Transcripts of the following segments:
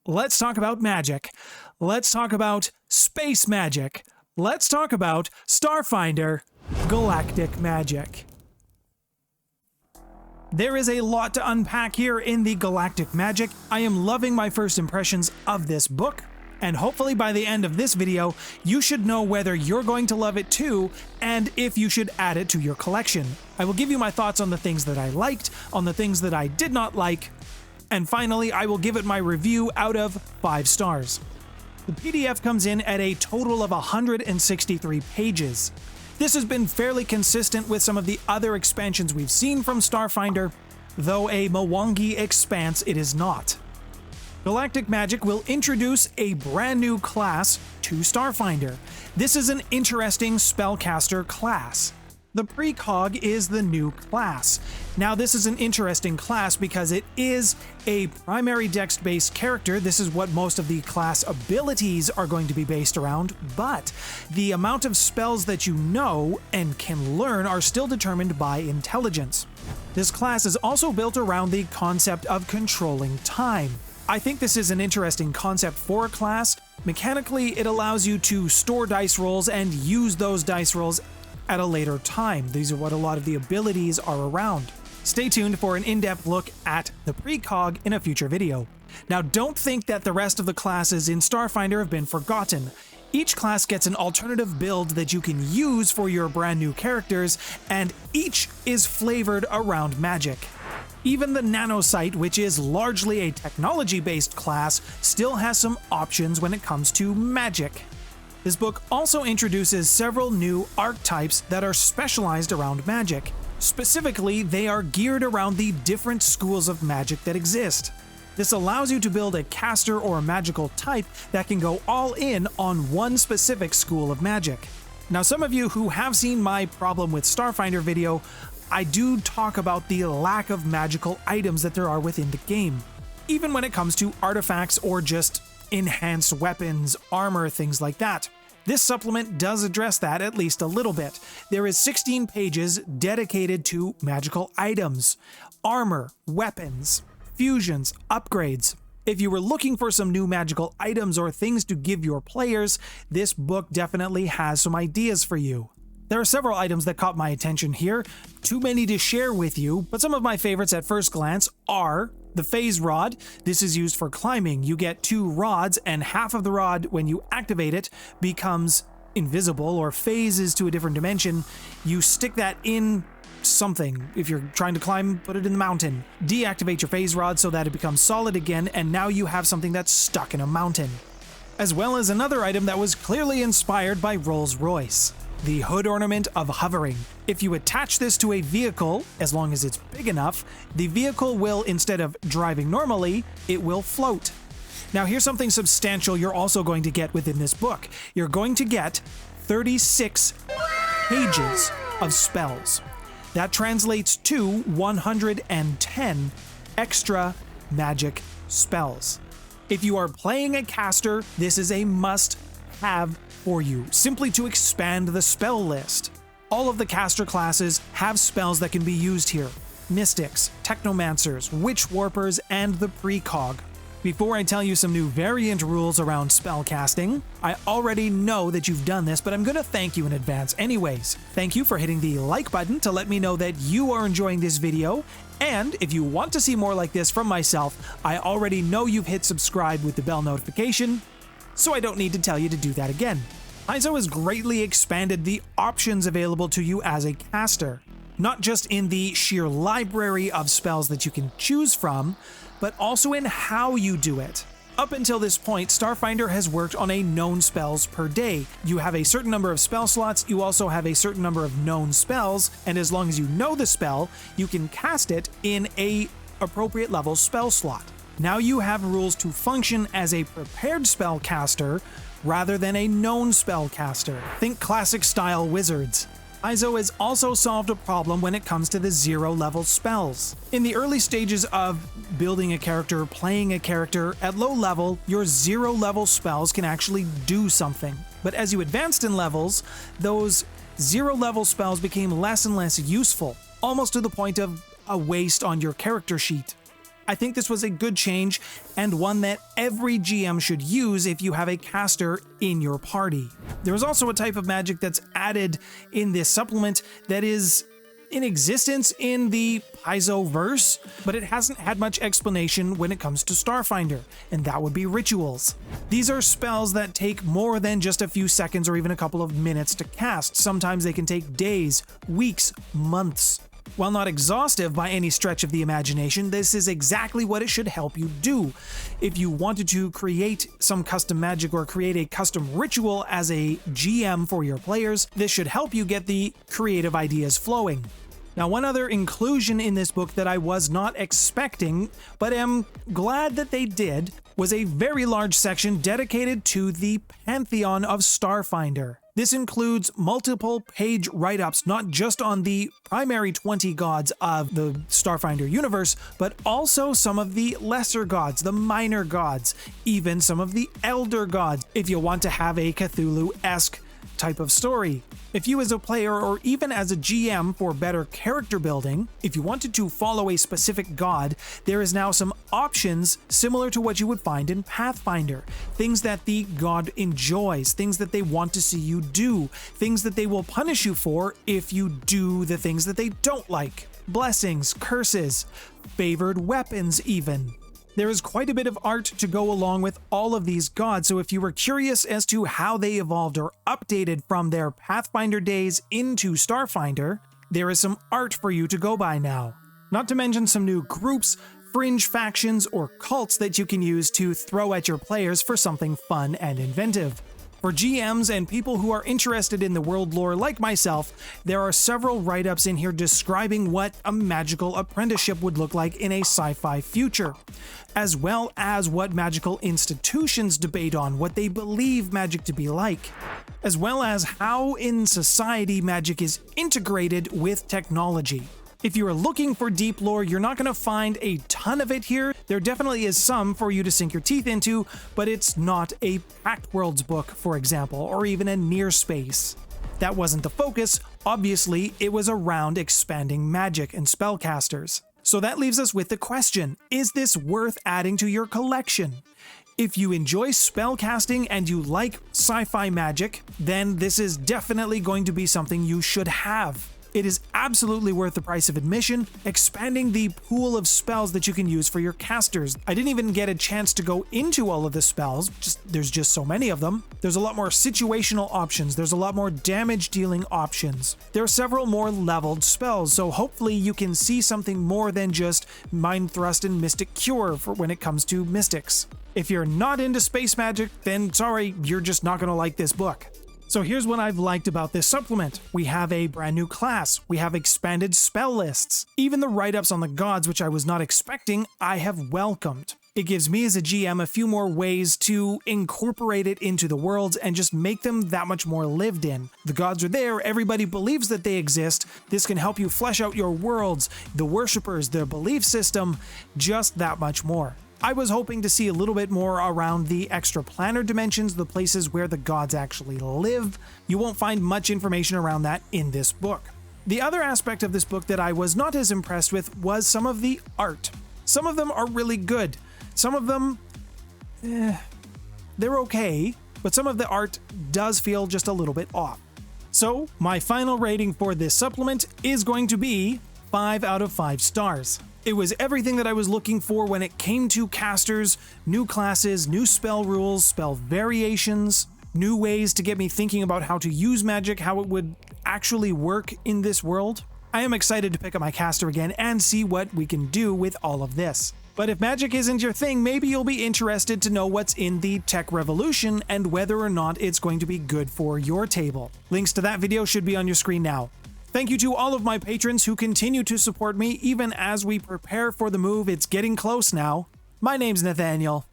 Let's talk about magic. Let's talk about space magic. Let's talk about Starfinder Galactic Magic. There is a lot to unpack here in the Galactic Magic. I am loving my first impressions of this book, and hopefully by the end of this video, you should know whether you're going to love it too, and if you should add it to your collection. I will give you my thoughts on the things that I liked, on the things that I did not like, and finally, I will give it my review out of 5 stars. The PDF comes in at a total of 163 pages. This has been fairly consistent with some of the other expansions we've seen from Starfinder, though a Mwangi expanse it is not. Galactic Magic will introduce a brand new class to Starfinder. This is an interesting spellcaster class. The Precog is the new class. Now this is an interesting class because it is a primary dex-based character. This is what most of the class abilities are going to be based around, but the amount of spells that you know and can learn are still determined by intelligence. This class is also built around the concept of controlling time. I think this is an interesting concept for a class. Mechanically, it allows you to store dice rolls and use those dice rolls at a later time. These are what a lot of the abilities are around. Stay tuned for an in-depth look at the Precog in a future video. Now don't think that the rest of the classes in Starfinder have been forgotten. Each class gets an alternative build that you can use for your brand new characters, and each is flavored around magic. Even the Nanosite, which is largely a technology-based class, still has some options when it comes to magic. This book also introduces several new archetypes that are specialized around magic. Specifically, they are geared around the different schools of magic that exist. This allows you to build a caster or a magical type that can go all in on one specific school of magic. Now, some of you who have seen my problem with Starfinder video, I do talk about the lack of magical items that there are within the game. Even when it comes to artifacts or just enhanced weapons, armor, things like that. This supplement does address that at least a little bit. There is 16 pages dedicated to magical items, armor, weapons, fusions, upgrades. If you were looking for some new magical items or things to give your players, this book definitely has some ideas for you. There are several items that caught my attention here, too many to share with you, but some of my favorites at first glance are the phase rod. This is used for climbing. You get 2 rods, and half of the rod, when you activate it, becomes invisible or phases to a different dimension. You stick that in something. If you're trying to climb, put it in the mountain. Deactivate your phase rod so that it becomes solid again, and now you have something that's stuck in a mountain. As well as another item that was clearly inspired by Rolls-Royce. The hood ornament of hovering. If you attach this to a vehicle, as long as it's big enough, the vehicle will, instead of driving normally, it will float. Now here's something substantial you're also going to get within this book. You're going to get 36 pages of spells. That translates to 110 extra magic spells. If you are playing a caster, this is a must-have for you, simply to expand the spell list. All of the caster classes have spells that can be used here. Mystics, Technomancers, Witch Warpers, and the Precog. Before I tell you some new variant rules around spellcasting, I already know that you've done this, but I'm going to thank you in advance anyways. Thank you for hitting the like button to let me know that you are enjoying this video, and if you want to see more like this from myself, I already know you've hit subscribe with the bell notification, so I don't need to tell you to do that again. Paizo has greatly expanded the options available to you as a caster, not just in the sheer library of spells that you can choose from, but also in how you do it. Up until this point, Starfinder has worked on a known spells per day. You have a certain number of spell slots, you also have a certain number of known spells, and as long as you know the spell, you can cast it in a appropriate level spell slot. Now you have rules to function as a prepared spellcaster rather than a known spellcaster. Think classic style wizards. Paizo has also solved a problem when it comes to the 0-level spells. In the early stages of building a character, playing a character, at low level, your 0-level spells can actually do something. But as you advanced in levels, those 0-level spells became less and less useful, almost to the point of a waste on your character sheet. I think this was a good change and one that every GM should use if you have a caster in your party. There is also a type of magic that's added in this supplement that is in existence in the Paizo-verse, but it hasn't had much explanation when it comes to Starfinder, and that would be rituals. These are spells that take more than just a few seconds or even a couple of minutes to cast. Sometimes they can take days, weeks, months. While not exhaustive by any stretch of the imagination, this is exactly what it should help you do. If you wanted to create some custom magic or create a custom ritual as a GM for your players, this should help you get the creative ideas flowing. Now, one other inclusion in this book that I was not expecting, but am glad that they did, was a very large section dedicated to the pantheon of Starfinder. This includes multiple page write-ups, not just on the primary 20 gods of the Starfinder universe, but also some of the lesser gods, the minor gods, even some of the elder gods, if you want to have a Cthulhu-esque type of story. If you as a player or even as a GM for better character building, if you wanted to follow a specific god, there is now some options similar to what you would find in Pathfinder. Things that the god enjoys, things that they want to see you do, things that they will punish you for if you do the things that they don't like. Blessings, curses, favored weapons even. There is quite a bit of art to go along with all of these gods, so if you were curious as to how they evolved or updated from their Pathfinder days into Starfinder, there is some art for you to go by now. Not to mention some new groups, fringe factions, or cults that you can use to throw at your players for something fun and inventive. For GMs and people who are interested in the world lore like myself, there are several write-ups in here describing what a magical apprenticeship would look like in a sci-fi future, as well as what magical institutions debate on, what they believe magic to be like, as well as how in society magic is integrated with technology. If you are looking for deep lore, you're not going to find a ton of it here. There definitely is some for you to sink your teeth into, but it's not a Pact Worlds book, for example, or even a Near Space. That wasn't the focus. Obviously, it was around expanding magic and spellcasters. So that leaves us with the question, is this worth adding to your collection? If you enjoy spellcasting and you like sci-fi magic, then this is definitely going to be something you should have. It is absolutely worth the price of admission, expanding the pool of spells that you can use for your casters. I didn't even get a chance to go into all of the spells, there's just so many of them. There's a lot more situational options, there's a lot more damage dealing options. There are several more leveled spells, so hopefully you can see something more than just Mind Thrust and Mystic Cure for when it comes to mystics. If you're not into space magic, then sorry, you're just not going to like this book. So here's what I've liked about this supplement. We have a brand new class, we have expanded spell lists, even the write-ups on the gods, which I was not expecting, I have welcomed. It gives me as a GM a few more ways to incorporate it into the worlds and just make them that much more lived in. The gods are there, everybody believes that they exist, this can help you flesh out your worlds, the worshippers, their belief system, just that much more. I was hoping to see a little bit more around the extraplanar dimensions, the places where the gods actually live. You won't find much information around that in this book. The other aspect of this book that I was not as impressed with was some of the art. Some of them are really good. Some of them, they're okay, but some of the art does feel just a little bit off. So my final rating for this supplement is going to be 5 out of 5 stars. It was everything that I was looking for when it came to casters, new classes, new spell rules, spell variations, new ways to get me thinking about how to use magic, how it would actually work in this world. I am excited to pick up my caster again and see what we can do with all of this. But if magic isn't your thing, maybe you'll be interested to know what's in the tech revolution and whether or not it's going to be good for your table. Links to that video should be on your screen now. Thank you to all of my patrons who continue to support me even as we prepare for the move. It's getting close now. My name's Nathaniel.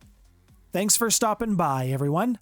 Thanks for stopping by, everyone.